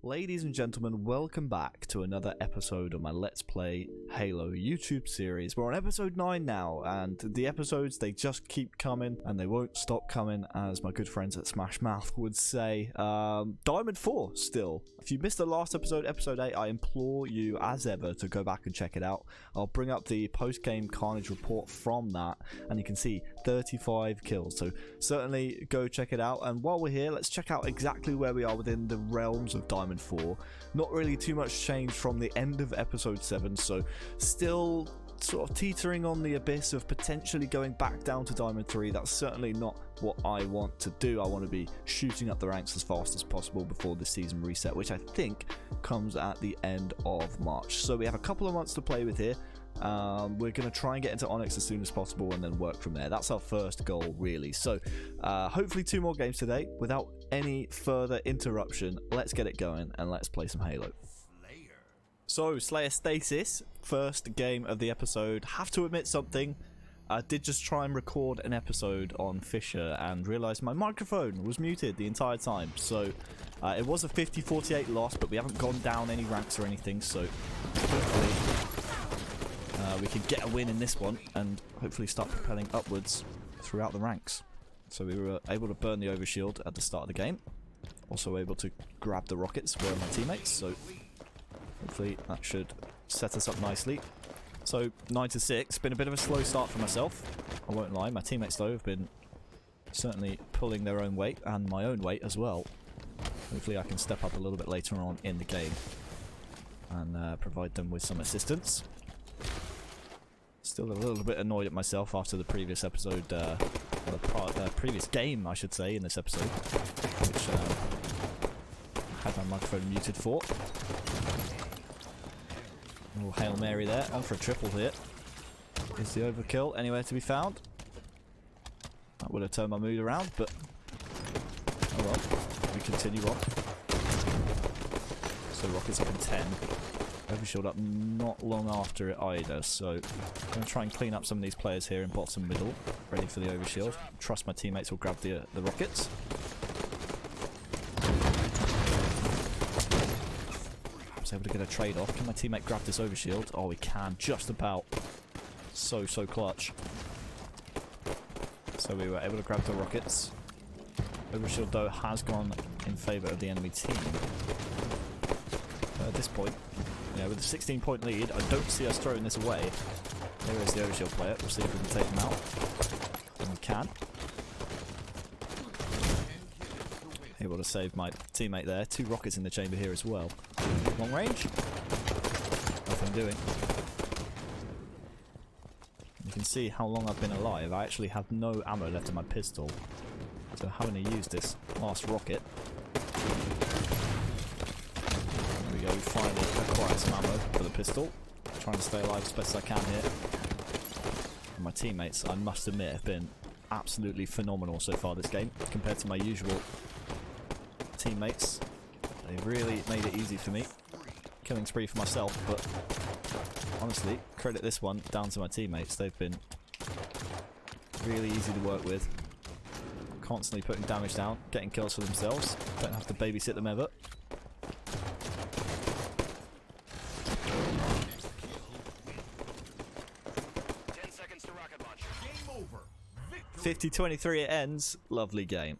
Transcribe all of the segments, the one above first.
Ladies and gentlemen, welcome back to another episode of my Let's Play Halo YouTube series. We're on episode 9 now, and the episodes, they just keep coming, and they won't stop coming, as my good friends at Smash Mouth would say. Diamond 4 still. If you missed the last episode, episode 8, I implore you, as ever, to go back and check it out. I'll bring up the post-game carnage report from that, and you can see 35 kills, so certainly go check it out. And while we're here, let's check out exactly where we are within the realms of Diamond 4. Not really too much change from the end of episode 7, so still sort of teetering on the abyss of potentially going back down to Diamond 3. That's certainly not what I want to do. I want to be shooting up the ranks as fast as possible before the season reset, which I think comes at the end of March. So we have a couple of months to play with here. We're going to try and get into Onyx as soon as possible and then work from there. That's our first goal, really. So hopefully 2 more games today. Without any further interruption, let's get it going and let's play some Halo. So, Slayer Stasis, first game of the episode. Have to admit something. I did just try and record an episode on Fisher and realised my microphone was muted the entire time. So, it was a 50-48 loss, but we haven't gone down any ranks or anything. So, hopefully we can get a win in this one and hopefully start propelling upwards throughout the ranks. So we were able to burn the overshield at the start of the game. Also able to grab the rockets where my teammates. So hopefully that should set us up nicely. So 9-6, been a bit of a slow start for myself. I won't lie, my teammates though have been certainly pulling their own weight and my own weight as well. Hopefully I can step up a little bit later on in the game and provide them with some assistance. Still a little bit annoyed at myself after the previous episode, the previous game I should say in this episode, which I had my microphone muted for. A little Hail Mary there, on for a triple here. Is the overkill anywhere to be found? That would have turned my mood around, but oh well, we continue on. So rockets up in 10. Overshield up not long after it either, so I'm going to try and clean up some of these players here in bottom middle, ready for the overshield. Trust my teammates will grab the rockets. I was able to get a trade off. Can my teammate grab this overshield? Oh, he can, just about. So clutch. So we were able to grab the rockets. Overshield though has gone in favour of the enemy team. At this point, yeah, with a 16-point lead, I don't see us throwing this away. There is the overshield player. We'll see if we can take him out. And we can. Able to save my teammate there. 2 rockets in the chamber here as well. Long range. Nothing doing. You can see how long I've been alive. I actually have no ammo left in my pistol. So having to use this last rocket. We finally acquire some ammo for the pistol. Trying to stay alive as best as I can here. And my teammates, I must admit, have been absolutely phenomenal so far this game compared to my usual teammates. They've really made it easy for me. Killing spree for myself, but honestly, credit this one down to my teammates. They've been really easy to work with. Constantly putting damage down, getting kills for themselves. Don't have to babysit them ever. 50-23 it ends. Lovely game.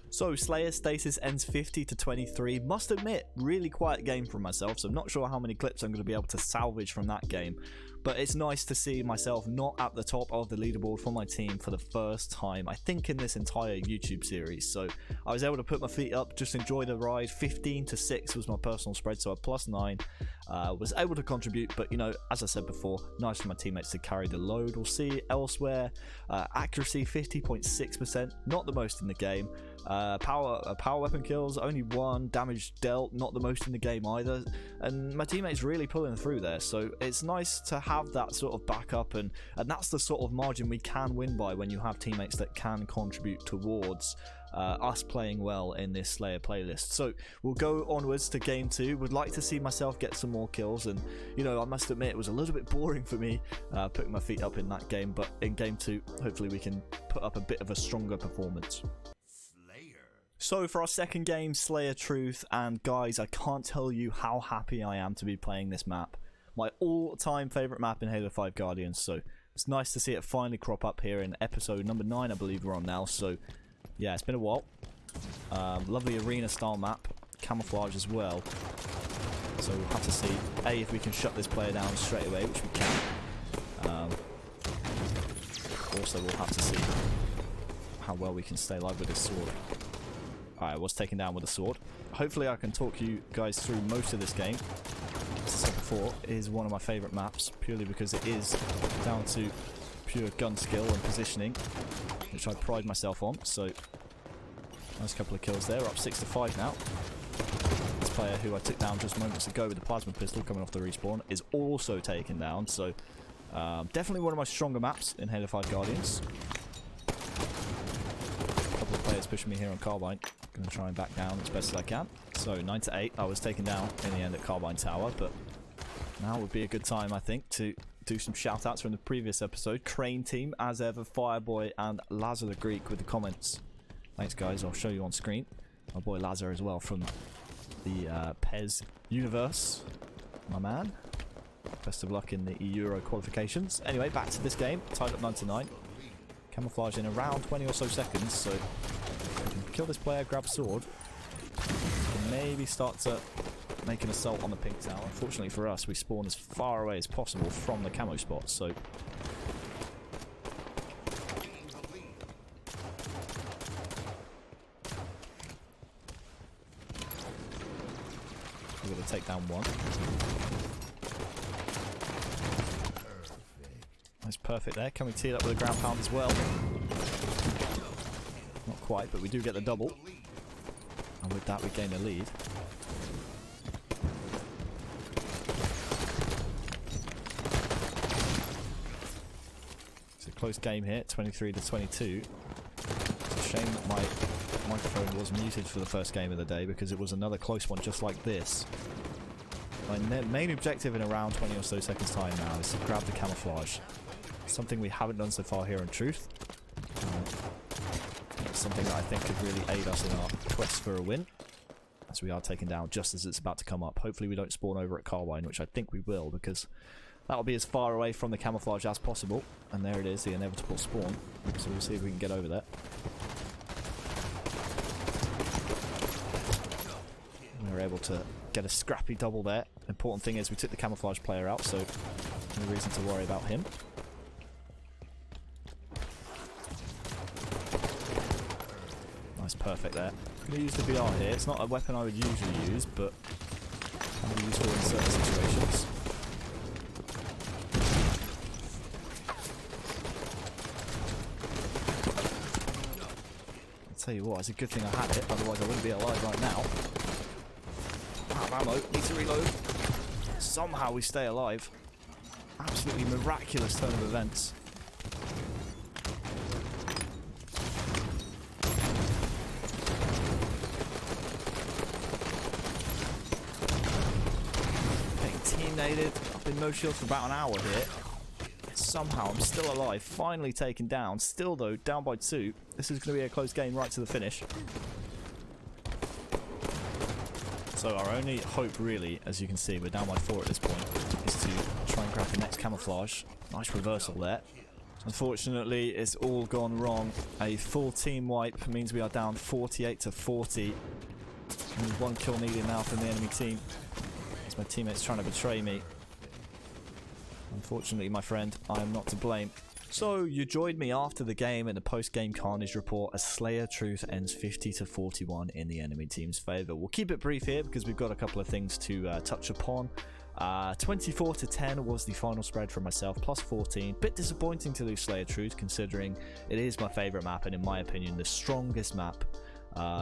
So Slayer Stasis ends 50-23. Must admit, really quiet game from myself, so I'm not sure how many clips I'm going to be able to salvage from that game. But it's nice to see myself not at the top of the leaderboard for my team for the first time, I think, in this entire YouTube series. So I was able to put my feet up, just enjoy the ride. 15-6 was my personal spread, so a +9. Was able to contribute, but you know, as I said before, nice for my teammates to carry the load. We'll see elsewhere. Accuracy 50.6%, not the most in the game. Power weapon kills, only 1. Damage dealt, not the most in the game either. And my teammates really pulling through there, so it's nice to have that sort of backup, and that's the sort of margin we can win by when you have teammates that can contribute towards us playing well in this Slayer playlist. So we'll go onwards to game 2. Would like to see myself get some more kills, and you know, I must admit it was a little bit boring for me putting my feet up in that game, but in game 2 hopefully we can put up a bit of a stronger performance. So for our second game, Slayer Truth, and guys, I can't tell you how happy I am to be playing this map. My all-time favourite map in Halo 5 Guardians, so it's nice to see it finally crop up here in episode number 9, I believe we're on now. So yeah, it's been a while. Lovely arena-style map, camouflage as well. So we'll have to see, A, if we can shut this player down straight away, which we can. Also, we'll have to see how well we can stay alive with this sword. Alright, I was taken down with a sword. Hopefully I can talk you guys through most of this game. As I said before, it is one of my favourite maps, purely because it is down to pure gun skill and positioning, which I pride myself on. So, nice couple of kills there, up 6-5 now. This player who I took down just moments ago with the plasma pistol coming off the respawn is also taken down, so definitely one of my stronger maps in Halo 5 Guardians. A couple of players pushing me here on Carbine. Going to try and back down as best as I can. So 9-8, I was taken down in the end at Carbine Tower, but now would be a good time, I think, to do some shout-outs from the previous episode. Crane Team, as ever, Fireboy and Lazar the Greek with the comments. Thanks, guys. I'll show you on screen. My boy Lazar as well from the PES universe. My man. Best of luck in the Euro qualifications. Anyway, back to this game. Tied up 9-9. Camouflage in around 20 or so seconds, so if we can kill this player, grab sword, and maybe start to make an assault on the pink tower. Unfortunately for us, we spawn as far away as possible from the camo spot, so we're going to take down one. That's perfect there. Can we tee it up with a ground pound as well? Not quite, but we do get the double. And with that, we gain the lead. It's a close game here, 23-22. It's a shame that my microphone was muted for the first game of the day because it was another close one just like this. My main objective in around 20 or so seconds time now is to grab the camouflage. Something we haven't done so far here in Truth. It's something that I think could really aid us in our quest for a win, as we are taken down just as it's about to come up. Hopefully we don't spawn over at Carbine, which I think we will, because that'll be as far away from the camouflage as possible. And there it is, the inevitable spawn. So we'll see if we can get over there. We were able to get a scrappy double there. Important thing is we took the camouflage player out, so no reason to worry about him. Nice, perfect there. I'm going to use the VR here. It's not a weapon I would usually use, but can be useful in certain situations. I'll tell you what, it's a good thing I had it, otherwise I wouldn't be alive right now. Out of ammo, need to reload. Somehow we stay alive. Absolutely miraculous turn of events. I've been no shield for about an hour here. Somehow I'm still alive, finally taken down. Still though, down by 2. This is going to be a close game right to the finish. So our only hope really, as you can see, we're down by 4 at this point, is to try and grab the next camouflage. Nice reversal there. Unfortunately, it's all gone wrong. A full team wipe means we are down 48-40. Only 1 kill needed now from the enemy team. My teammates trying to betray me. Unfortunately, my friend, I am not to blame. So, you joined me after the game in the post-game carnage report as Slayer Truth ends 50-41 in the enemy team's favour. We'll keep it brief here because we've got a couple of things to touch upon. 24-10 was the final spread for myself, plus 14. Bit disappointing to lose Slayer Truth considering it is my favourite map and in my opinion the strongest map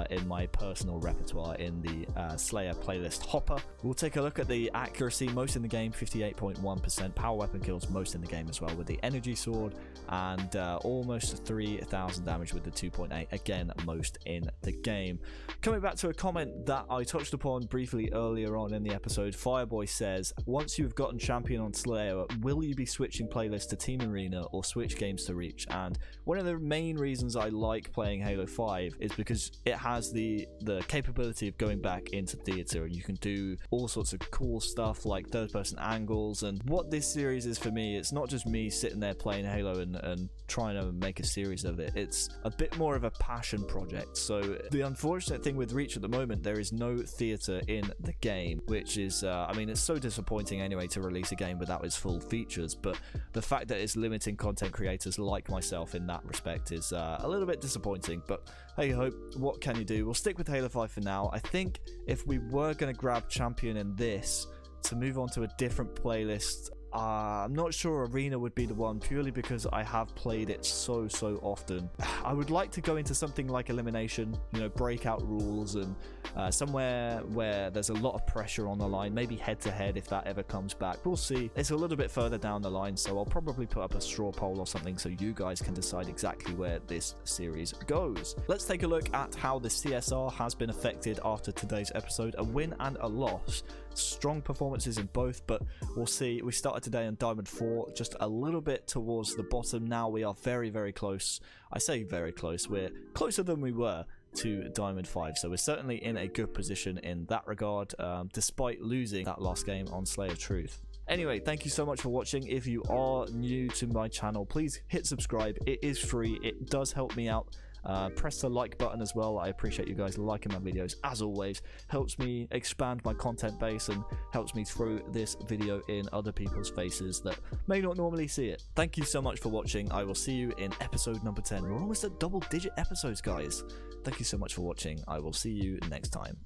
in my personal repertoire in the Slayer playlist hopper. We'll take a look at the accuracy, most in the game 58.1%, power weapon kills most in the game as well with the energy sword, and almost 3,000 damage with the 2.8, again most in the game. Coming back to a comment that I touched upon briefly earlier on in the episode, Fireboy says, once you've gotten champion on Slayer, will you be switching playlists to Team Arena or switch games to Reach? And one of the main reasons I like playing Halo 5 is because it has the capability of going back into theater, and you can do all sorts of cool stuff like third-person angles. And what this series is for me, it's not just me sitting there playing Halo and trying to make a series of it. It's a bit more of a passion project. So the unfortunate thing with Reach at the moment, there is no theater in the game, which is I mean, it's so disappointing anyway to release a game without its full features, but the fact that it's limiting content creators like myself in that respect is a little bit disappointing. But hey ho, what can you do? We'll stick with Halo 5 for now. I think if we were going to grab Champion in this to move on to a different playlist, I'm not sure Arena would be the one, purely because I have played it so often. I would like to go into something like Elimination, you know, breakout rules, and somewhere where there's a lot of pressure on the line, maybe head-to-head if that ever comes back. We'll see. It's a little bit further down the line, so I'll probably put up a straw poll or something so you guys can decide exactly where this series goes. Let's take a look at how the CSR has been affected after today's episode. A win and a loss. Strong performances in both, but we'll see. We started today on Diamond 4, just a little bit towards the bottom. Now we are very close. I say very close. We're closer than we were to Diamond 5, so we're certainly in a good position in that regard, despite losing that last game on Slayer Truth. Anyway, thank you so much for watching. If you are new to my channel, please hit subscribe. It is free. It does help me out. Press the like button as well. I appreciate you guys liking my videos. As always, helps me expand my content base and helps me throw this video in other people's faces that may not normally see it. Thank you so much for watching. I will see you in episode number 10. We're almost at double-digit episodes, guys. Thank you so much for watching. I will see you next time.